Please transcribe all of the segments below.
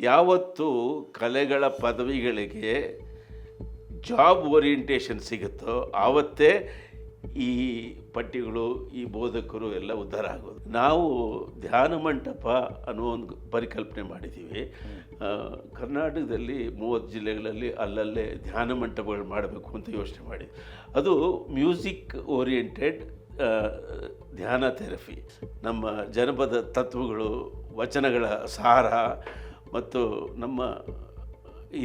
ಯಾವತ್ತು ಕಲೆಗಳ ಪದವಿಗಳಿಗೆ job orientation ಸಿಗುತ್ತೋ ಆವತ್ತೇ ಈ ಪಠ್ಯಗಳು ಈ ಬೋಧಕರು ಎಲ್ಲ ಉದ್ಧಾರ ಆಗೋದು. ನಾವು ಧ್ಯಾನ ಮಂಟಪ ಅನ್ನೋ ಒಂದು ಪರಿಕಲ್ಪನೆ ಮಾಡಿದ್ದೀವಿ. ಕರ್ನಾಟಕದಲ್ಲಿ 30 ಜಿಲ್ಲೆಗಳಲ್ಲಿ ಅಲ್ಲಲ್ಲೇ ಧ್ಯಾನ ಮಂಟಪಗಳು ಮಾಡಬೇಕು ಅಂತ ಯೋಚನೆ ಮಾಡಿದ್ವಿ. ಅದು ಮ್ಯೂಸಿಕ್ ಓರಿಯೆಂಟೆಡ್ ಧ್ಯಾನ ಥೆರಪಿ. ನಮ್ಮ ಜನಪದ ತತ್ವಗಳು, ವಚನಗಳ ಸಾರ ಮತ್ತು ನಮ್ಮ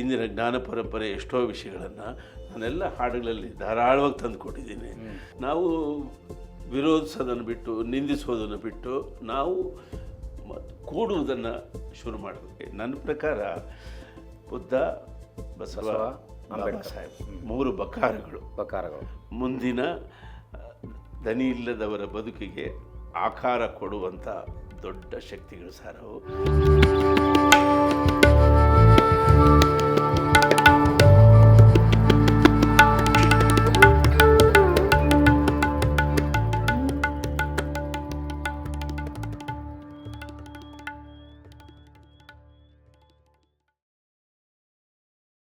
ಇಂದಿನ ಜ್ಞಾನ ಪರಂಪರೆ ಎಷ್ಟೋ ವಿಷಯಗಳನ್ನು ನಾನೆಲ್ಲ ಹಾಡುಗಳಲ್ಲಿ ಧಾರಾಳವಾಗಿ ತಂದು ಕೊಟ್ಟಿದ್ದೀನಿ. ನಾವು ವಿರೋಧಿಸೋದನ್ನು ಬಿಟ್ಟು, ನಿಂದಿಸೋದನ್ನು ಬಿಟ್ಟು ನಾವು ಕೂಡುವುದನ್ನು ಶುರು ಮಾಡಬೇಕು. ನನ್ನ ಪ್ರಕಾರ ಬುದ್ಧ, ಬಸವ, ಬಾಬಾ ಸಾಹೇಬ್ 3 ಬಕಾರಗಳು ಮುಂದಿನ ದನಿ ಇಲ್ಲದವರ ಬದುಕಿಗೆ ಆಕಾರ ಕೊಡುವಂಥ ದೊಡ್ಡ ಶಕ್ತಿಗಳು ಸರ್ ಅವು.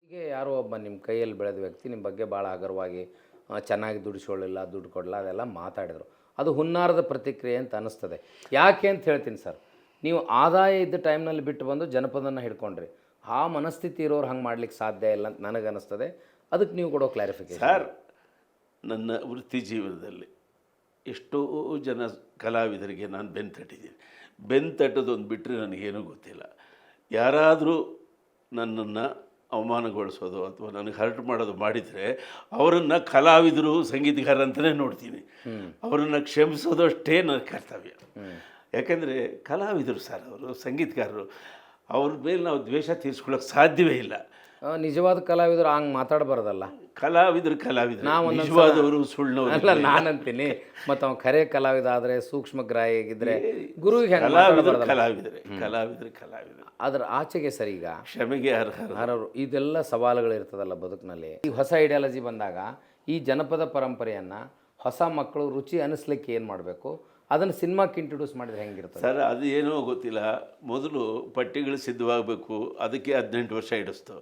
ಹೀಗೆ ಯಾರೋ ಒಬ್ಬ ನಿಮ್ಮ ಕೈಯಲ್ಲಿ ಬೆಳೆದ ವ್ಯಕ್ತಿ ನಿಮ್ಮ ಬಗ್ಗೆ ಭಾಳ ಹಗುರವಾಗಿ ಚೆನ್ನಾಗಿ ದುಡಿಸ್ಕೊಳ್ಳಿಲ್ಲ, ದುಡ್ಡು ಕೊಡಲ್ಲ, ಅದೆಲ್ಲ ಮಾತಾಡಿದರು. ಅದು ಹುನ್ನಾರದ ಪ್ರತಿಕ್ರಿಯೆ ಅಂತ ಅನ್ನಿಸ್ತದೆ. ಯಾಕೆ ಅಂತ ಹೇಳ್ತೀನಿ ಸರ್. ನೀವು ಆದಾಯ ಇದ್ದ ಟೈಮ್ನಲ್ಲಿ ಬಿಟ್ಟು ಬಂದು ಜನಪದನ ಹಿಡ್ಕೊಂಡ್ರಿ. ಆ ಮನಸ್ಥಿತಿ ಇರೋರು ಹಂಗೆ ಮಾಡ್ಲಿಕ್ಕೆ ಸಾಧ್ಯ ಇಲ್ಲ ಅಂತ ನನಗನ್ನಿಸ್ತದೆ. ಅದಕ್ಕೆ ನೀವು ಕೊಡೋ ಕ್ಲಾರಿಫಿಕೇಶನ್. ಸರ್, ನನ್ನ ವೃತ್ತಿ ಜೀವನದಲ್ಲಿ ಎಷ್ಟೋ ಜನ ಕಲಾವಿದರಿಗೆ ನಾನು ಬೆನ್ನು ತಟ್ಟಿದ್ದೀನಿ. ಬೆನ್ನು ತಟ್ಟೋದೊಂದು ಬಿಟ್ಟರೆ ನನಗೇನೂ ಗೊತ್ತಿಲ್ಲ. ಯಾರಾದರೂ ನನ್ನನ್ನು ಅವಮಾನಗೊಳಿಸೋದು ಅಥವಾ ನನಗೆ ಹರ್ಟ್ ಮಾಡೋದು ಮಾಡಿದರೆ ಅವರನ್ನು ಕಲಾವಿದರು, ಸಂಗೀತಗಾರ ಅಂತಲೇ ನೋಡ್ತೀನಿ. ಅವರನ್ನು ಕ್ಷಮಿಸೋದು ಅಷ್ಟೇ ನನ್ನ ಕರ್ತವ್ಯ. ಯಾಕೆಂದರೆ ಕಲಾವಿದರು ಸರ್, ಅವರು ಸಂಗೀತಗಾರರು, ಅವ್ರ ಮೇಲೆ ನಾವು ದ್ವೇಷ ತೀರಿಸ್ಕೊಳ್ಳೋಕೆ ಸಾಧ್ಯವೇ ಇಲ್ಲ. ನಿಜವಾದ ಕಲಾವಿದರು ಹಂಗೆ ಮಾತಾಡಬಾರ್ದಲ್ಲ. ಕಲಾವಿದರು ನಿಜವಾದವರು ಸುಳ್ಳವರು ಅಲ್ಲ ನಾನಂತೀನಿ. ಮತ್ತು ಅವ್ನು ಖರೆ ಕಲಾವಿದ ಆದರೆ, ಸೂಕ್ಷ್ಮಗ್ರಾಹಿಯಾಗಿದ್ದರೆ ಗುರುವಿಗೆ ಕಲಾವಿದರು ಅದ್ರ ಆಚೆಗೆ ಸರ್ ಈಗ ಕ್ಷಮೆಗೆ ಅರ್ಹರು. ಇದೆಲ್ಲ ಸವಾಲುಗಳು ಇರ್ತದಲ್ಲ ಬದುಕಿನಲ್ಲಿ. ಈ ಹೊಸ ಐಡಿಯಾಲಜಿ ಬಂದಾಗ ಈ ಜನಪದ ಪರಂಪರೆಯನ್ನು ಹೊಸ ಮಕ್ಕಳು ರುಚಿ ಅನ್ನಿಸ್ಲಿಕ್ಕೆ ಏನು ಮಾಡಬೇಕು? ಅದನ್ನು ಸಿನಿಮಾಕ್ಕೆ ಇಂಟ್ರೊಡ್ಯೂಸ್ ಮಾಡಿದರೆ ಹೆಂಗಿರ್ತದೆ ಸರ್? ಅದು ಏನೋ ಗೊತ್ತಿಲ್ಲ. ಮೊದಲು ಪಟ್ಟಿಗಳು ಸಿದ್ಧವಾಗಬೇಕು, ಅದಕ್ಕೆ 18 ವರ್ಷ ಹಿಡಿಸ್ತು.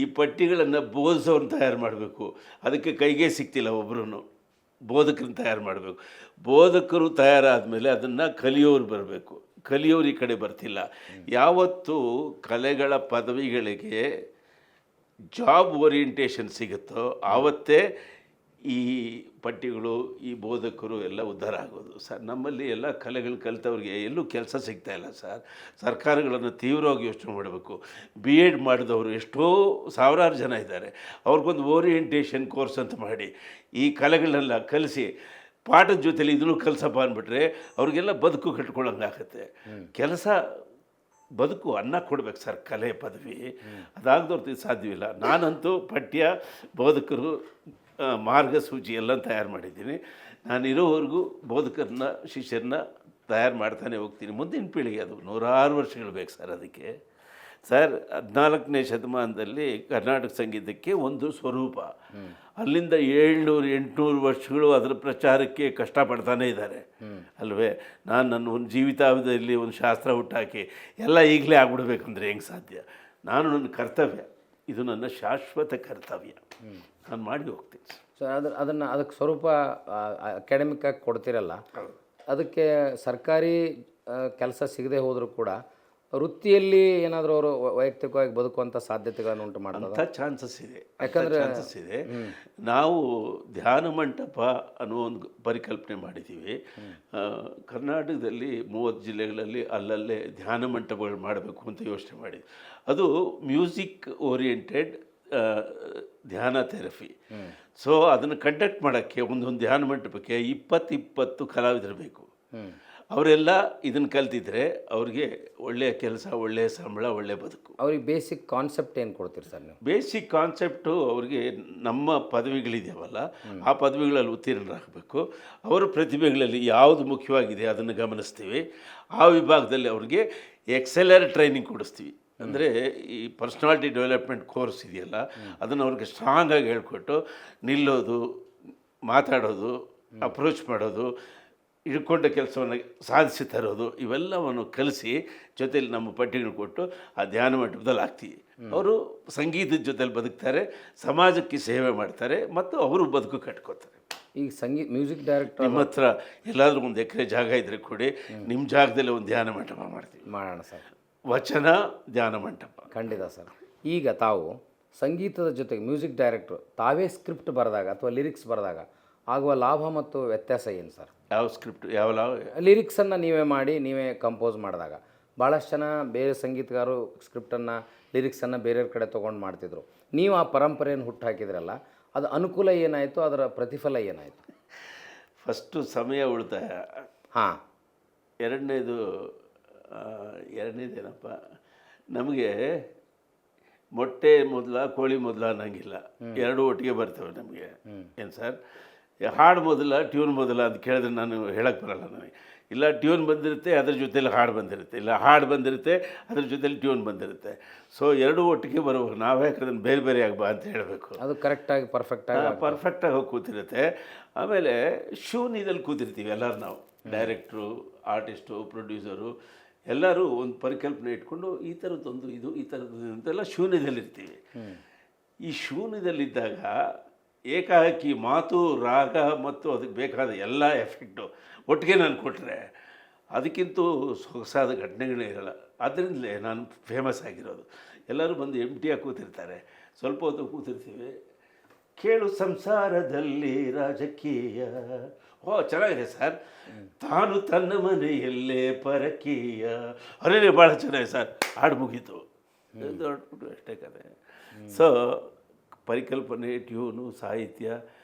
ಈ ಪಟ್ಟಿಗಳನ್ನು ಬೋಧಿಸೋರನ್ನ ತಯಾರು ಮಾಡಬೇಕು, ಅದಕ್ಕೆ ಕೈಗೆ ಸಿಗ್ತಿಲ್ಲ. ಒಬ್ಬರು ಬೋಧಕರನ್ನ ತಯಾರು ಮಾಡಬೇಕು. ಬೋಧಕರು ತಯಾರಾದ ಮೇಲೆ ಅದನ್ನು ಕಲಿಯೋರು ಬರಬೇಕು. ಕಲಿಯೋರು ಈ ಕಡೆ ಬರ್ತಿಲ್ಲ. ಯಾವತ್ತು ಕಲೆಗಳ ಪದವಿಗಳಿಗೆ ಜಾಬ್ ಓರಿಯೆಂಟೇಷನ್ ಸಿಗುತ್ತೋ ಆವತ್ತೇ ಈ ಪಠ್ಯಗಳು, ಈ ಬೋಧಕರು ಎಲ್ಲ ಉದ್ಧಾರ ಆಗೋದು. ಸರ್, ನಮ್ಮಲ್ಲಿ ಎಲ್ಲ ಕಲೆಗಳು ಕಲಿತವ್ರಿಗೆ ಎಲ್ಲೂ ಕೆಲಸ ಸಿಗ್ತಾಯಿಲ್ಲ ಸರ್. ಸರ್ಕಾರಗಳನ್ನು ತೀವ್ರವಾಗಿ ಯೋಚನೆ ಮಾಡಬೇಕು. BEd ಮಾಡಿದವರು ಎಷ್ಟೋ ಸಾವಿರಾರು ಜನ ಇದ್ದಾರೆ. ಅವ್ರಿಗೊಂದು ಓರಿಯೆಂಟೇಷನ್ ಕೋರ್ಸ್ ಅಂತ ಮಾಡಿ ಈ ಕಲೆಗಳನ್ನೆಲ್ಲ ಕಲಿಸಿ ಪಾಠದ ಜೊತೆಲಿ ಇದನ್ನು ಕಲಿಸಪ್ಪ ಅಂದ್ಬಿಟ್ರೆ ಅವ್ರಿಗೆಲ್ಲ ಬದುಕು ಕಟ್ಕೊಳ್ಳೋಂಗಾಗತ್ತೆ. ಕೆಲಸ, ಬದುಕು, ಅನ್ನ ಕೊಡ್ಬೇಕು ಸರ್. ಕಲೆ ಪದವಿ ಅದಾಗದವ್ರಿಗೆ ಸಾಧ್ಯವಿಲ್ಲ. ನಾನಂತೂ ಪಠ್ಯ, ಬೋಧಕರು, ಮಾರ್ಗಸೂಚಿ ಎಲ್ಲ ತಯಾರು ಮಾಡಿದ್ದೀನಿ. ನಾನಿರೋವರೆಗೂ ಬೋಧಕರನ್ನ, ಶಿಷ್ಯರನ್ನ ತಯಾರು ಮಾಡ್ತಾನೆ ಹೋಗ್ತೀನಿ. ಮುಂದಿನ ಪೀಳಿಗೆ ಅದು 106 ವರ್ಷಗಳು ಬೇಕು ಸರ್. ಅದಕ್ಕೆ ಸರ್ 14ನೇ ಶತಮಾನದಲ್ಲಿ ಕರ್ನಾಟಕ ಸಂಗೀತಕ್ಕೆ ಒಂದು ಸ್ವರೂಪ. ಅಲ್ಲಿಂದ 700-800 ವರ್ಷಗಳು ಅದರ ಪ್ರಚಾರಕ್ಕೆ ಕಷ್ಟಪಡ್ತಾನೇ ಇದ್ದಾರೆ ಅಲ್ವೇ? ನಾನು ನನ್ನ ಒಂದು ಜೀವಿತಾವಧಿಯಲ್ಲಿ ಒಂದು ಶಾಸ್ತ್ರ ಹುಟ್ಟಾಕಿ ಎಲ್ಲ ಈಗಲೇ ಆಗ್ಬಿಡ್ಬೇಕಂದ್ರೆ ಹೆಂಗೆ ಸಾಧ್ಯ? ನಾನು ನನ್ನ ಕರ್ತವ್ಯ, ಇದು ನನ್ನ ಶಾಶ್ವತ ಕರ್ತವ್ಯ, ನಾನು ಮಾಡಿ ಹೋಗ್ತೀನಿ ಸರ್. ಅದಕ್ಕೆ ಸ್ವರೂಪ ಅಕಾಡೆಮಿಕ್ಕಾಗಿ ಕೊಡ್ತಿರಲ್ಲ. ಅದಕ್ಕೆ ಸರ್ಕಾರಿ ಕೆಲಸ ಸಿಗದೆ ಹೋದರೂ ಕೂಡ ವೃತ್ತಿಯಲ್ಲಿ ಏನಾದರೂ ಅವರು ವೈಯಕ್ತಿಕವಾಗಿ ಬದುಕುವಂಥ ಸಾಧ್ಯತೆಗಳನ್ನು ಉಂಟು ಮಾಡೋದು ಚಾನ್ಸಸ್ ಇದೆ. ಯಾಕಂದರೆ ನಾವು ಧ್ಯಾನ ಮಂಟಪ ಅನ್ನೋ ಒಂದು ಪರಿಕಲ್ಪನೆ ಮಾಡಿದ್ದೀವಿ. ಕರ್ನಾಟಕದಲ್ಲಿ 30 ಜಿಲ್ಲೆಗಳಲ್ಲಿ ಅಲ್ಲಲ್ಲೇ ಧ್ಯಾನ ಮಂಟಪಗಳು ಮಾಡಬೇಕು ಅಂತ ಯೋಚನೆ ಮಾಡಿದ್ವಿ. ಅದು ಮ್ಯೂಸಿಕ್ ಓರಿಯೆಂಟೆಡ್ ಧ್ಯಾನ ಥೆರಪಿ. ಸೊ ಅದನ್ನು ಕಂಡಕ್ಟ್ ಮಾಡೋಕ್ಕೆ ಒಂದೊಂದು ಧ್ಯಾನ ಮಂಟಪಕ್ಕೆ 20 ಕಲಾವಿದರು ಬೇಕು. ಅವರೆಲ್ಲ ಇದನ್ನು ಕಲ್ತಿದ್ರೆ ಅವ್ರಿಗೆ ಒಳ್ಳೆಯ ಕೆಲಸ, ಒಳ್ಳೆಯ ಸಂಬಳ, ಒಳ್ಳೆಯ ಬದುಕು. ಅವ್ರಿಗೆ ಬೇಸಿಕ್ ಕಾನ್ಸೆಪ್ಟ್ ಏನು ಕೊಡ್ತೀರಿ ಸರ್ ನೀವು? ಬೇಸಿಕ್ ಕಾನ್ಸೆಪ್ಟು ಅವ್ರಿಗೆ ನಮ್ಮ ಪದವಿಗಳಿದೆಯವಲ್ಲ, ಆ ಪದವಿಗಳಲ್ಲಿ ಉತ್ತೀರ್ಣರಾಗಬೇಕು. ಅವರ ಪ್ರತಿಭೆಗಳಲ್ಲಿ ಯಾವುದು ಮುಖ್ಯವಾಗಿದೆ ಅದನ್ನು ಗಮನಿಸ್ತೀವಿ. ಆ ವಿಭಾಗದಲ್ಲಿ ಅವ್ರಿಗೆ ಎಕ್ಸೆಲರ್ ಟ್ರೈನಿಂಗ್ ಕೊಡಿಸ್ತೀವಿ. ಅಂದರೆ ಈ ಪರ್ಸ್ನಾಲಿಟಿ ಡೆವಲಪ್ಮೆಂಟ್ ಕೋರ್ಸ್ ಇದೆಯಲ್ಲ, ಅದನ್ನು ಅವ್ರಿಗೆ ಸ್ಟ್ರಾಂಗಾಗಿ ಹೇಳ್ಕೊಟ್ಟು ನಿಲ್ಲೋದು, ಮಾತಾಡೋದು, ಅಪ್ರೋಚ್ ಮಾಡೋದು, ಇಟ್ಕೊಂಡ ಕೆಲಸವನ್ನು ಸಾಧಿಸಿ ತರೋದು ಇವೆಲ್ಲವನ್ನು ಕಲಿಸಿ ಜೊತೆಲಿ ನಮ್ಮ ಪಟ್ಟಿಗಳು ಕೊಟ್ಟು ಆ ಧ್ಯಾನ ಮಂಟಪದಲ್ಲಿ ಹಾಕ್ತೀವಿ. ಅವರು ಸಂಗೀತದ ಜೊತೆಲಿ ಬದುಕ್ತಾರೆ, ಸಮಾಜಕ್ಕೆ ಸೇವೆ ಮಾಡ್ತಾರೆ ಮತ್ತು ಅವರು ಬದುಕು ಕಟ್ಕೋತಾರೆ. ಈಗ ಮ್ಯೂಸಿಕ್ ಡೈರೆಕ್ಟರ್ ನಿಮ್ಮ ಹತ್ರ ಎಲ್ಲಾದರೂ ಒಂದು ಎಕರೆ ಜಾಗ ಇದ್ದರೆ ಕೊಡಿ, ನಿಮ್ಮ ಜಾಗದಲ್ಲಿ ಒಂದು ಧ್ಯಾನ ಮಂಟಪ ಮಾಡ್ತೀವಿ. ಮಾಡೋಣ ಸರ್. ವಚನ ಧ್ಯಾನ ಮಂಟಪ. ಖಂಡಿತ ಸರ್. ಈಗ ತಾವು ಸಂಗೀತದ ಜೊತೆಗೆ ಮ್ಯೂಸಿಕ್ ಡೈರೆಕ್ಟ್ರು ತಾವೇ ಸ್ಕ್ರಿಪ್ಟ್ ಬರೆದಾಗ ಅಥವಾ ಲಿರಿಕ್ಸ್ ಬರೆದಾಗ ಆಗುವ ಲಾಭ ಮತ್ತು ವ್ಯತ್ಯಾಸ ಏನು ಸರ್? ಯಾವ ಸ್ಕ್ರಿಪ್ಟ್ ಯಾವ ಲಿರಿಕ್ಸನ್ನು ನೀವೇ ಮಾಡಿ ನೀವೇ ಕಂಪೋಸ್ ಮಾಡಿದಾಗ ಭಾಳಷ್ಟು ಜನ ಬೇರೆ ಸಂಗೀತಗಾರರು ಸ್ಕ್ರಿಪ್ಟನ್ನು ಲಿರಿಕ್ಸನ್ನು ಬೇರೆಯವ್ರ ಕಡೆ ತೊಗೊಂಡು ಮಾಡ್ತಿದ್ರು. ನೀವು ಆ ಪರಂಪರೆಯನ್ನು ಹುಟ್ಟು ಹಾಕಿದ್ರಲ್ಲ, ಅದು ಅನುಕೂಲ ಏನಾಯಿತು, ಅದರ ಪ್ರತಿಫಲ ಏನಾಯಿತು? ಫಸ್ಟು ಸಮಯ ಉಳಿತಾಯ. ಹಾಂ. ಎರಡನೇದೇನಪ್ಪ, ನಮಗೆ ಮೊಟ್ಟೆ ಮೊದಲ ಕೋಳಿ ಮೊದಲ ಅನ್ನಂಗಿಲ್ಲ, ಎರಡು ಒಟ್ಟಿಗೆ ಬರ್ತವೆ ನಮಗೆ. ಏನು ಸರ್, ಹಾಡು ಮೊದಲ ಟ್ಯೂನ್ ಮೊದಲ ಅಂತ ಕೇಳಿದ್ರೆ ನಾನು ಹೇಳಕ್ಕೆ ಬರಲ್ಲ ನನಗೆ. ಇಲ್ಲ ಟ್ಯೂನ್ ಬಂದಿರುತ್ತೆ, ಅದ್ರ ಜೊತೆಲಿ ಹಾಡು ಬಂದಿರುತ್ತೆ, ಇಲ್ಲ ಹಾಡು ಬಂದಿರುತ್ತೆ, ಅದ್ರ ಜೊತೆಲಿ ಟ್ಯೂನ್ ಬಂದಿರುತ್ತೆ. ಸೊ ಎರಡೂ ಒಟ್ಟಿಗೆ ಬರುವಾಗ ನಾವು ಯಾಕೆ ಅದನ್ನು ಬೇರೆ ಬೇರೆ ಆಗಬಾ ಅಂತ ಹೇಳಬೇಕು. ಅದು ಕರೆಕ್ಟಾಗಿ ಪರ್ಫೆಕ್ಟಾಗಿ ಹೋಗಿ ಕೂತಿರುತ್ತೆ. ಆಮೇಲೆ ಶೂನ್ಯದಲ್ಲಿ ಕೂತಿರ್ತೀವಿ ಎಲ್ಲರೂ, ನಾವು ಡೈರೆಕ್ಟ್ರು, ಆರ್ಟಿಸ್ಟು, ಪ್ರೊಡ್ಯೂಸರು ಎಲ್ಲರೂ ಒಂದು ಪರಿಕಲ್ಪನೆ ಇಟ್ಕೊಂಡು ಈ ಥರದ್ದೊಂದು ಇದು ಈ ಥರದ್ದು ಅಂತೆಲ್ಲ ಶೂನ್ಯದಲ್ಲಿರ್ತೀವಿ. ಈ ಶೂನ್ಯದಲ್ಲಿದ್ದಾಗ ಏಕಾಏಕಿ ಮಾತು, ರಾಗ ಮತ್ತು ಅದಕ್ಕೆ ಬೇಕಾದ ಎಲ್ಲ ಎಫೆಕ್ಟು ಒಟ್ಟಿಗೆ ನಾನು ಕೊಟ್ಟರೆ ಅದಕ್ಕಿಂತ ಸೊಗಸಾದ ಘಟನೆಗಳೇ ಇರಲ್ಲ. ಅದರಿಂದಲೇ ನಾನು ಫೇಮಸ್ ಆಗಿರೋದು. ಎಲ್ಲರೂ ಬಂದು ಎಂಟಿಯಾಗಿ ಕೂತಿರ್ತಾರೆ, ಸ್ವಲ್ಪ ಹೊತ್ತು ಕೂತಿರ್ತೀವಿ, ಕೇಳು ಸಂಸಾರದಲ್ಲಿ ರಾಜಕೀಯ, ಓ ಚೆನ್ನಾಗಿದೆ ಸರ್, ತಾನು ತನ್ನ ಮನೆಯಲ್ಲೇ ಪರಕೀಯ, ಅರೇ ಭಾಳ ಚೆನ್ನಾಗಿದೆ ಸರ್, ಹಾಡು ಮುಗೀತು, ಹೊರಟ್ಬಿಟ್ಟು ಅಷ್ಟೇ ಕತೆ. ಸೊ ಪರಿಕಲ್ಪನೆ, ಟ್ಯೂನು, ಸಾಹಿತ್ಯ,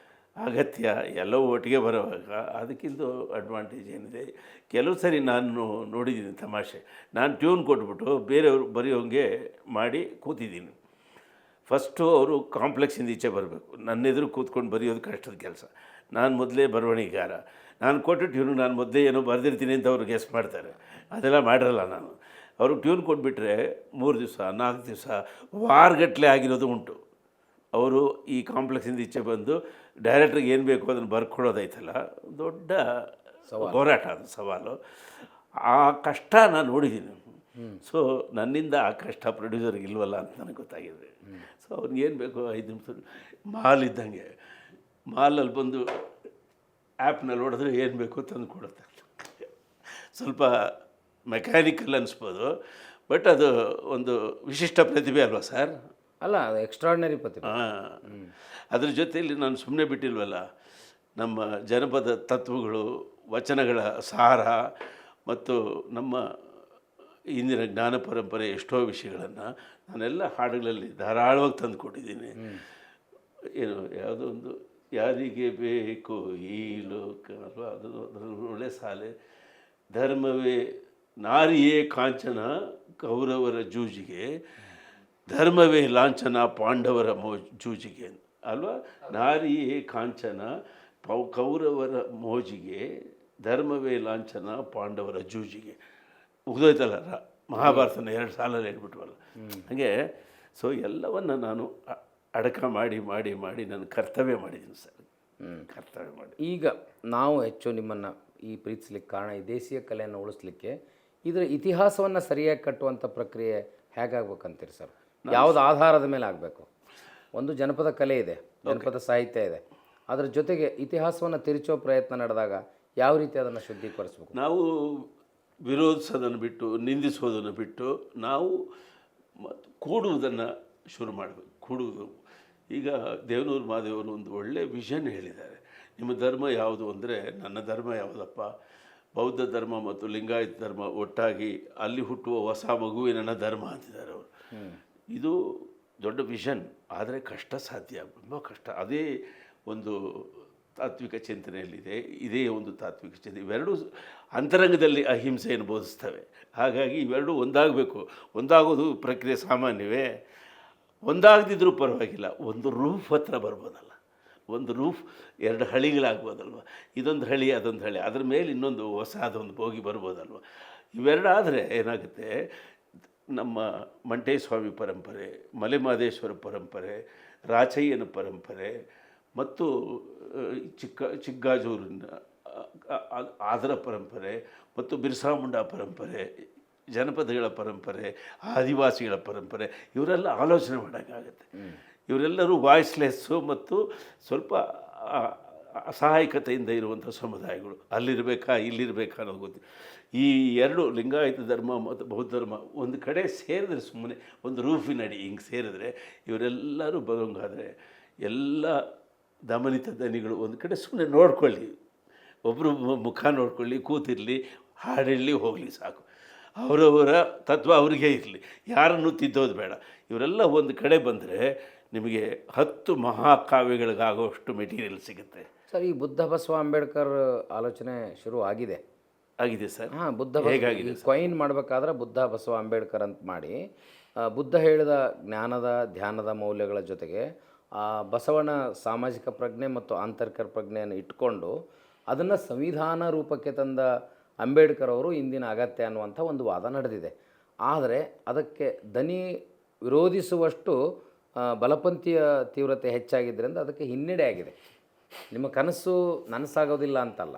ಅಗತ್ಯ ಎಲ್ಲವೂ ಒಟ್ಟಿಗೆ ಬರುವಾಗ ಅದಕ್ಕಿಂತ ಅಡ್ವಾಂಟೇಜ್ ಏನಿದೆ. ಕೆಲವು ಸರಿ ನಾನು ನೋಡಿದ್ದೀನಿ ತಮಾಷೆ, ನಾನು ಟ್ಯೂನ್ ಕೊಟ್ಬಿಟ್ಟು ಬೇರೆಯವರು ಬರೆಯೋಂಗೆ ಮಾಡಿ ಕೂತಿದ್ದೀನಿ. ಫಸ್ಟು ಅವರು ಕಾಂಪ್ಲೆಕ್ಸಿಂದ ಈಚೆ ಬರಬೇಕು, ನನ್ನ ಎದುರು ಕೂತ್ಕೊಂಡು ಬರೆಯೋದು ಕಷ್ಟದ ಕೆಲಸ. ನಾನು ಮೊದಲೇ ಬರವಣಿಗಾರ, ನಾನು ಕೊಟ್ಟು ಟ್ಯೂನು ನಾನು ಮೊದಲೇ ಏನೋ ಬರೆದಿರ್ತೀನಿ ಅಂತ ಅವ್ರು ಗೆಸ್ ಮಾಡ್ತಾರೆ. ಅದೆಲ್ಲ ಮಾಡಿರಲ್ಲ ನಾನು. ಅವರು ಟ್ಯೂನ್ ಕೊಟ್ಬಿಟ್ರೆ 3 ದಿವಸ 4 ದಿವಸ ವಾರಗಟ್ಟಲೆ ಆಗಿರೋದು ಉಂಟು. ಅವರು ಈ ಕಾಂಪ್ಲೆಕ್ಸಿಂದ ಈಚೆ ಬಂದು ಡೈರೆಕ್ಟ್ರಿಗೆ ಏನು ಬೇಕು ಅದನ್ನು ಬರ್ಕೊಡೋದೈತಲ್ಲ, ದೊಡ್ಡ ಹೋರಾಟ, ಅದು ಸವಾಲು. ಆ ಕಷ್ಟ ನಾನು ನೋಡಿದ್ದೀನಿ. ಸೊ ನನ್ನಿಂದ ಆ ಕಷ್ಟ ಪ್ರೊಡ್ಯೂಸರ್ಗೆ ಇಲ್ವಲ್ಲ ಅಂತ ನನಗೆ ಗೊತ್ತಾಗಿದೆ. ಸೊ ಅವ್ನಿಗೆ ಏನು ಬೇಕು 5 ನಿಮಿಷ ಮಾಲ್ ಇದ್ದಂಗೆ, ಮಾಲಲ್ಲಿ ಬಂದು ಆ್ಯಪ್ನಲ್ಲಿ ಹೊಡೆದ್ರೆ ಏನು ಬೇಕು ತಂದು ಕೊಡುತ್ತೆ. ಸ್ವಲ್ಪ ಮೆಕ್ಯಾನಿಕಲ್ ಅನಿಸ್ಬೋದು, ಬಟ್ ಅದು ಒಂದು ವಿಶಿಷ್ಟ ಪ್ರತಿಭೆ ಅಲ್ವಾ ಸರ್? ಅಲ್ಲ, ಅದು ಎಕ್ಸ್ಟ್ರಾರ್ಡಿನರಿ ಪ್ರತಿಭೆ. ಅದ್ರ ಜೊತೆಯಲ್ಲಿ ನಾನು ಸುಮ್ಮನೆ ಬಿಟ್ಟಿಲ್ವಲ್ಲ, ನಮ್ಮ ಜನಪದ ತತ್ವಗಳು, ವಚನಗಳ ಸಾರ ಮತ್ತು ನಮ್ಮ ಇಂದಿನ ಜ್ಞಾನ ಪರಂಪರೆ ಎಷ್ಟೋ ವಿಷಯಗಳನ್ನು ನಾನೆಲ್ಲ ಹಾಡುಗಳಲ್ಲಿ ಧಾರಾಳವಾಗಿ ತಂದು ಕೊಟ್ಟಿದ್ದೀನಿ. ಏನು ಯಾವುದೋ ಒಂದು ಯಾರಿಗೆ ಬೇಕು ಈ ಲೋಕ ಅಲ್ವಾ, ಅದು ಒಳ್ಳೆ ಸಾಲೆ. ಧರ್ಮವೇ ನಾರಿಯೇ ಕಾಂಚನ ಕೌರವರ ಜೂಜಿಗೆ, ಧರ್ಮವೇ ಲಾಂಛನ ಪಾಂಡವರ ಜೂಜಿಗೆ ಅಲ್ವಾ. ನಾರಿಯೇ ಕಾಂಚನ ಕೌರವರ ಮೋಜಿಗೆ, ಧರ್ಮವೇ ಲಾಂಛನ ಪಾಂಡವರ ಜೂಜಿಗೆ. ಮುಗಿದೋಯ್ತಲ್ಲ ಮಹಾಭಾರತನ 2 ಸಾಲಲ್ಲಿ ಹೇಳ್ಬಿಟ್ವಲ್ಲ. ಹಾಗೆ ಸೊ ಎಲ್ಲವನ್ನು ನಾನು ಅಡಕ ಮಾಡಿ ಮಾಡಿ ಮಾಡಿ ನಾನು ಕರ್ತವ್ಯ ಮಾಡಿದ್ದೀನಿ ಸರ್, ಕರ್ತವ್ಯ ಮಾಡಿ. ಈಗ ನಾವು ಹೆಚ್ಚು ನಿಮ್ಮನ್ನು ಈ ಪ್ರೀತಿಸ್ಲಿಕ್ಕೆ ಕಾರಣ ಈ ದೇಶೀಯ ಕಲೆಯನ್ನು ಉಳಿಸ್ಲಿಕ್ಕೆ ಇದರ ಇತಿಹಾಸವನ್ನು ಸರಿಯಾಗಿ ಕಟ್ಟುವಂಥ ಪ್ರಕ್ರಿಯೆ ಹೇಗಾಗ್ಬೇಕಂತೀರಿ ಸರ್? ಯಾವುದು ಆಧಾರದ ಮೇಲೆ ಆಗಬೇಕು? ಒಂದು ಜನಪದ ಕಲೆ ಇದೆ, ಜನಪದ ಸಾಹಿತ್ಯ ಇದೆ, ಅದರ ಜೊತೆಗೆ ಇತಿಹಾಸವನ್ನು ತಿರುಚೋ ಪ್ರಯತ್ನ ನಡೆದಾಗ ಯಾವ ರೀತಿ ಅದನ್ನು ಶುದ್ಧೀಕರಿಸಬೇಕು? ನಾವು ವಿರೋಧಿಸೋದನ್ನು ಬಿಟ್ಟು, ನಿಂದಿಸೋದನ್ನು ಬಿಟ್ಟು ನಾವು ಕೂಡುವುದನ್ನು ಶುರು ಮಾಡಬೇಕು. ಕೂಡುವುದು. ಈಗ ದೇವನೂರು ಮಹಾದೇವರು ಒಂದು ಒಳ್ಳೆಯ ವಿಷನ್ ಹೇಳಿದ್ದಾರೆ. ನಿಮ್ಮ ಧರ್ಮ ಯಾವುದು ಅಂದರೆ, ನನ್ನ ಧರ್ಮ ಯಾವುದಪ್ಪ, ಬೌದ್ಧ ಧರ್ಮ ಮತ್ತು ಲಿಂಗಾಯತ ಧರ್ಮ ಒಟ್ಟಾಗಿ ಅಲ್ಲಿ ಹುಟ್ಟುವ ಹೊಸ ಮಗುವೆ ನನ್ನ ಧರ್ಮ ಅಂತಿದ್ದಾರೆ ಅವರು. ಇದು ದೊಡ್ಡ ವಿಷನ್, ಆದರೆ ಕಷ್ಟ ಸಾಧ್ಯ, ತುಂಬ ಕಷ್ಟ. ಅದೇ ಒಂದು ತಾತ್ವಿಕ ಚಿಂತನೆಯಲ್ಲಿದೆ, ಇದೇ ಒಂದು ತಾತ್ವಿಕ ಚಿಂತನೆ. ಇವೆರಡೂ ಅಂತರಂಗದಲ್ಲಿ ಅಹಿಂಸೆಯನ್ನು ಬೋಧಿಸ್ತವೆ. ಹಾಗಾಗಿ ಇವೆರಡೂ ಒಂದಾಗಬೇಕು. ಒಂದಾಗೋದು ಪ್ರಕ್ರಿಯೆ ಸಾಮಾನ್ಯವೇ. ಒಂದಾಗದಿದ್ರೂ ಪರವಾಗಿಲ್ಲ, ಒಂದು ರೂಫ್ ಹತ್ರ ಬರ್ಬೋದಲ್ಲ, ಒಂದು ರೂಫ್ 2 ಹಳಿಗಳಾಗ್ಬೋದಲ್ವ. ಇದೊಂದು ಹಳಿ ಅದೊಂದು ಹಳಿ, ಅದ್ರ ಮೇಲೆ ಇನ್ನೊಂದು ಹೊಸದೊಂದು ಬೋಗಿ ಬರ್ಬೋದಲ್ವ. ಇವೆರಡಾದರೆ ಏನಾಗುತ್ತೆ, ನಮ್ಮ ಮಂಟೇಸ್ವಾಮಿ ಪರಂಪರೆ, ಮಲೆಮಹದೇಶ್ವರ ಪರಂಪರೆ, ರಾಚಯ್ಯನ ಪರಂಪರೆ ಮತ್ತು ಚಿಗ್ಗಾಜೂರಿನ ಅದರ ಪರಂಪರೆ ಮತ್ತು ಬಿರ್ಸಾ ಮುಂಡಾ ಪರಂಪರೆ, ಜನಪದಗಳ ಪರಂಪರೆ, ಆದಿವಾಸಿಗಳ ಪರಂಪರೆ ಇವರೆಲ್ಲ ಆಲೋಚನೆ ಮಾಡೋಕ್ಕಾಗತ್ತೆ. ಇವರೆಲ್ಲರೂ ವಾಯ್ಸ್ಲೆಸ್ಸು ಮತ್ತು ಸ್ವಲ್ಪ ಅಸಹಾಯಕತೆಯಿಂದ ಇರುವಂಥ ಸಮುದಾಯಗಳು. ಅಲ್ಲಿರಬೇಕಾ ಇಲ್ಲಿರಬೇಕಾ ಅನ್ನೋದು ಗೊತ್ತಿಲ್ಲ. ಈ ಎರಡು ಲಿಂಗಾಯತ ಧರ್ಮ ಮತ್ತು ಬೌದ್ಧ ಧರ್ಮ ಒಂದು ಕಡೆ ಸೇರಿದ್ರೆ, ಸುಮ್ಮನೆ ಒಂದು ರೂಫಿನಡಿ ಹಿಂಗೆ ಸೇರಿದ್ರೆ ಇವರೆಲ್ಲರೂ ಬರೋಂಗಾದರೆ ಎಲ್ಲ ದಮನಿತ ದನಿಗಳು ಒಂದು ಕಡೆ ಸುಮ್ಮನೆ ನೋಡ್ಕೊಳ್ಳಿ, ಒಬ್ಬರು ಮುಖ ನೋಡ್ಕೊಳ್ಳಿ, ಕೂತಿರಲಿ, ಹಾಡಿರಲಿ, ಹೋಗಲಿ, ಸಾಕು. ಅವರವರ ತತ್ವ ಅವ್ರಿಗೆ ಇರಲಿ, ಯಾರನ್ನು ತಿದ್ದೋದು ಬೇಡ. ಇವರೆಲ್ಲ ಒಂದು ಕಡೆ ಬಂದರೆ ನಿಮಗೆ 10 ಮಹಾಕಾವ್ಯಗಳಿಗಾಗುವಷ್ಟು ಮೆಟೀರಿಯಲ್ ಸಿಗುತ್ತೆ. ಸರ್, ಈ ಬುದ್ಧ ಬಸವ ಅಂಬೇಡ್ಕರ್ ಆಲೋಚನೆ ಶುರು ಆಗಿದೆ ಸರ್. ಹಾಂ, ಹೇಗಾಗಿದೆ ಕಾಯಿನ್ ಮಾಡಬೇಕಾದ್ರೆ ಬುದ್ಧ ಬಸವ ಅಂಬೇಡ್ಕರ್ ಅಂತ ಮಾಡಿ, ಬುದ್ಧ ಹೇಳಿದ ಜ್ಞಾನದ ಧ್ಯಾನದ ಮೌಲ್ಯಗಳ ಜೊತೆಗೆ ಬಸವನ ಸಾಮಾಜಿಕ ಪ್ರಜ್ಞೆ ಮತ್ತು ಆಂತರಿಕ ಪ್ರಜ್ಞೆಯನ್ನು ಇಟ್ಕೊಂಡು ಅದನ್ನು ಸಂವಿಧಾನ ರೂಪಕ್ಕೆ ತಂದ ಅಂಬೇಡ್ಕರ್ ಅವರು ಇಂದಿನ ಅಗತ್ಯ ಅನ್ನುವಂಥ ಒಂದು ವಾದ ನಡೆದಿದೆ. ಆದರೆ ಅದಕ್ಕೆ ದನಿ ವಿರೋಧಿಸುವಷ್ಟು ಬಲಪಂಥೀಯ ತೀವ್ರತೆ ಹೆಚ್ಚಾಗಿದ್ದರಿಂದ ಅದಕ್ಕೆ ಹಿನ್ನಡೆ ಆಗಿದೆ. ನಿಮ್ಮ ಕನಸು ನನಸಾಗೋದಿಲ್ಲ ಅಂತಲ್ಲ,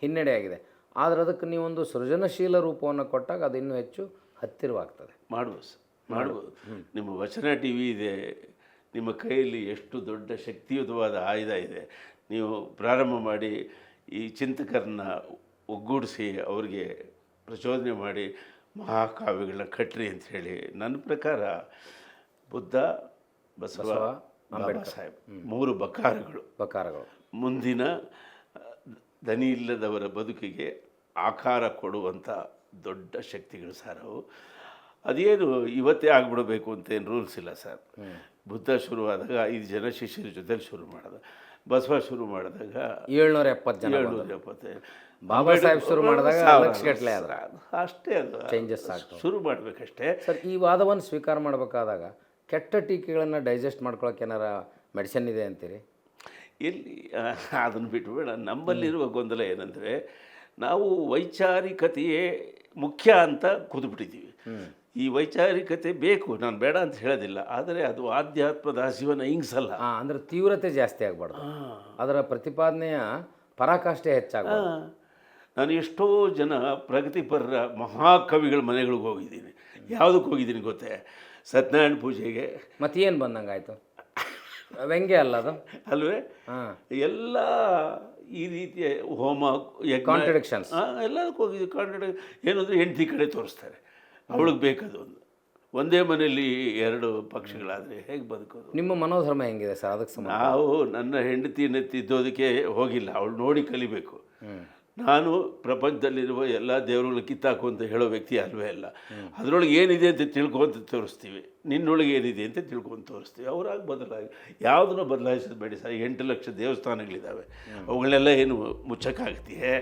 ಹಿನ್ನಡೆ ಆಗಿದೆ. ಆದರೆ ಅದಕ್ಕೆ ನೀವೊಂದು ಸೃಜನಶೀಲ ರೂಪವನ್ನು ಕೊಟ್ಟಾಗ ಅದು ಇನ್ನೂ ಹೆಚ್ಚು ಹತ್ತಿರವಾಗ್ತದೆ. ಮಾಡ್ಬೋದು. ನಿಮ್ಮ ವಚನ ಟಿ ವಿ ಇದೆ, ನಿಮ್ಮ ಕೈಯಲ್ಲಿ ಎಷ್ಟು ದೊಡ್ಡ ಶಕ್ತಿಯುತವಾದ ಆಯುಧ ಇದೆ. ನೀವು ಪ್ರಾರಂಭ ಮಾಡಿ ಈ ಚಿಂತಕರನ್ನ ಒಗ್ಗೂಡಿಸಿ ಅವ್ರಿಗೆ ಪ್ರಚೋದನೆ ಮಾಡಿ ಮಹಾಕಾವ್ಯಗಳನ್ನ ಕಟ್ರಿ ಅಂಥೇಳಿ. ನನ್ನ ಪ್ರಕಾರ ಬುದ್ಧ, ಬಸವ, ಬಾಬಾ ಸಾಹೇಬ್ 3 ಬಕಾರಗಳು ಮುಂದಿನ ದನಿ ಇಲ್ಲದವರ ಬದುಕಿಗೆ ಆಕಾರ ಕೊಡುವಂಥ ದೊಡ್ಡ ಶಕ್ತಿಗಳು ಸರ್ ಅವು. ಅದೇನು ಇವತ್ತೇ ಆಗಿಬಿಡಬೇಕು ಅಂತೇನು ರೂಲ್ಸ್ ಇಲ್ಲ ಸರ್. ಬುದ್ಧ ಶುರುವಾದಾಗ 5 ಜನ ಶಿಷ್ಯರ ಜೊತೆಲಿ ಶುರು ಮಾಡಿದ, ಬಸವ ಶುರು ಮಾಡಿದಾಗ 770 ಜನ, 770, ಬಾಬಾ ಸಾಹೇಬ್ ಶುರು ಮಾಡಿದಾಗ ಲಕ್ಷಗಟ್ಟಲೆ ಆದ್ರೆ ಅಷ್ಟೇ. ಅದು ಚೇಂಜಸ್ ಆಗ್ತವೆ, ಶುರು ಮಾಡಬೇಕಷ್ಟೇ ಸರ್. ಈ ವಾದವನ್ನು ಸ್ವೀಕಾರ ಮಾಡಬೇಕಾದಾಗ ಕೆಟ್ಟ ಟೀಕೆಗಳನ್ನು ಡೈಜೆಸ್ಟ್ ಮಾಡ್ಕೊಳಕ್ಕೆ ಏನಾರ ಮೆಡಿಸಿನ್ ಇದೆ ಅಂತೀರಿ? ಎಲ್ಲಿ ಅದನ್ನು ಬಿಟ್ಟುಬೇಡ. ನಮ್ಮಲ್ಲಿರುವ ಗೊಂದಲ ಏನಂದರೆ, ನಾವು ವೈಚಾರಿಕತೆಯೇ ಮುಖ್ಯ ಅಂತ ಕೂತ್ಬಿಟ್ಟಿದ್ದೀವಿ. ಈ ವೈಚಾರಿಕತೆ ಬೇಕು, ನಾನು ಬೇಡ ಅಂತ ಹೇಳೋದಿಲ್ಲ, ಆದರೆ ಅದು ಆಧ್ಯಾತ್ಮದ ಹಸಿವನ್ನು ಹಿಂಗಿಸಲ್ಲ. ಅಂದರೆ ತೀವ್ರತೆ ಜಾಸ್ತಿ ಆಗಬಾರ್ದು, ಅದರ ಪ್ರತಿಪಾದನೆಯ ಪರಾಕಾಷ್ಠೆ ಹೆಚ್ಚಾಗಬಾರ್ದು. ನಾನು ಎಷ್ಟೋ ಜನ ಪ್ರಗತಿಪರರ ಮಹಾಕವಿಗಳ ಮನೆಗಳಿಗೆ ಹೋಗಿದ್ದೀನಿ. ಯಾವುದಕ್ಕೆ ಹೋಗಿದ್ದೀನಿ ಗೊತ್ತೇ? ಸತ್ಯನಾರಾಯಣ ಪೂಜೆಗೆ. ಮತ್ತೇನು ಬಂದಂಗಾಯ್ತು? ವ್ಯಂಗ್ಯ ಅಲ್ಲ ಅದು ಅಲ್ವೇ? ಎಲ್ಲ ಈ ರೀತಿಯ ಹೋಮ ಕಾಂಟ್ರಡಿಕ್ಷನ್ಸ್ ಎಲ್ಲದಕ್ಕೂ ಹೋಗಿದ್ದೀವಿ. ಏನು ಅಂದರೆ ಹೆಂಡತಿ ಕಡೆ ತೋರಿಸ್ತಾರೆ, ಅವಳಿಗೆ ಬೇಕದು ಒಂದೇ ಮನೆಯಲ್ಲಿ 2 ಪಕ್ಷಗಳಾದರೆ ಹೇಗೆ ಬದುಕೋದು? ನಿಮ್ಮ ಮನೋಧರ್ಮ ಹೆಂಗಿದೆ ಸರ್ ಅದಕ್ಕೆ? ನಾವು ನನ್ನ ಹೆಂಡತಿಯನ್ನು ತಿದ್ದೋದಕ್ಕೆ ಹೋಗಿಲ್ಲ, ಅವಳು ನೋಡಿ ಕಲಿಬೇಕು. ನಾನು ಪ್ರಪಂಚದಲ್ಲಿರುವ ಎಲ್ಲ ದೇವರುಗಳು ಕಿತ್ತಾಕು ಅಂತ ಹೇಳೋ ವ್ಯಕ್ತಿ ಅಲ್ವೇ ಅಲ್ಲ. ಅದರೊಳಗೆ ಏನಿದೆ ಅಂತ ತಿಳ್ಕೊಂತ ತೋರಿಸ್ತೀವಿ, ನಿನ್ನೊಳಗೆ ಏನಿದೆ ಅಂತ ತಿಳ್ಕೊಂಡು ತೋರಿಸ್ತೀವಿ. ಅವರಾಗಿ ಬದಲಾಗಿ ಯಾವುದನ್ನು ಬದಲಾಯಿಸೋದು ಬೇಡಿ ಸರ್. 8 ಲಕ್ಷ ದೇವಸ್ಥಾನಗಳಿದ್ದಾವೆ, ಅವುಗಳನ್ನೆಲ್ಲ ಏನು ಮುಚ್ಚಕ್ಕಾಗ್ತೀಯೇ?